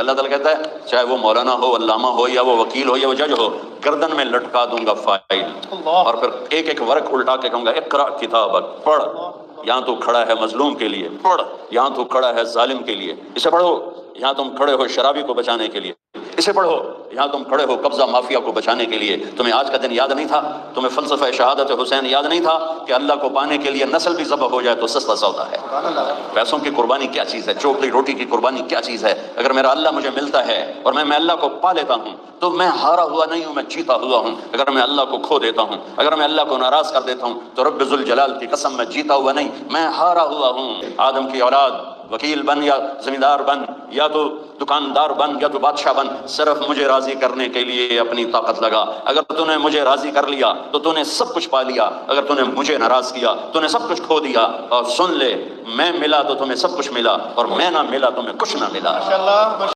اللہ تعالیٰ کہتا ہے چاہے وہ مولانا ہو، علامہ ہو، یا وہ وکیل ہو، یا وہ جج ہو، گردن میں لٹکا دوں گا فائل، اور پھر ایک ایک ورق الٹا کے کہوں گا اقرا کتابک، پڑھ، یہاں تو کھڑا ہے مظلوم کے لیے، پڑھ، یہاں تو کھڑا ہے ظالم کے لیے، اسے پڑھو، یہاں تم کھڑے ہو شرابی کو بچانے کے لیے، اسے پڑھو، یہاں تم کھڑے ہو قبضہ مافیا کو بچانے کے لیے۔ تمہیں آج کا دن یاد نہیں تھا؟ تمہیں فلسفہ شہادت حسین یاد نہیں تھا کہ اللہ کو پانے کے لیے نسل بھی ذبح ہو جائے تو سستا سودا ہے؟ پیسوں کی قربانی کیا چیز ہے؟ چوپڑی روٹی کی قربانی کیا چیز ہے؟ اگر میرا اللہ مجھے ملتا ہے اور میں اللہ کو پا لیتا ہوں تو میں ہارا ہوا نہیں ہوں، میں جیتا ہوا ہوں۔ اگر میں اللہ کو کھو دیتا ہوں، اگر میں اللہ کو ناراض کر دیتا ہوں تو رب ذوالجلال کی قسم میں جیتا ہوا نہیں، میں ہارا ہوا ہوں۔ آدم کی اولاد وکیل بن یا زمیندار بن یا تو دکاندار بن یا تو بادشاہ بن، صرف مجھے راضی کرنے کے لیے اپنی طاقت لگا۔ اگر تو نے مجھے راضی کر لیا تو تو نے سب کچھ پا لیا، اگر تو نے مجھے ناراض کیا تو نے سب کچھ کھو دیا۔ اور سن لے، میں ملا تو تمہیں سب کچھ ملا، اور میں نہ ملا تمہیں کچھ نہ ملا۔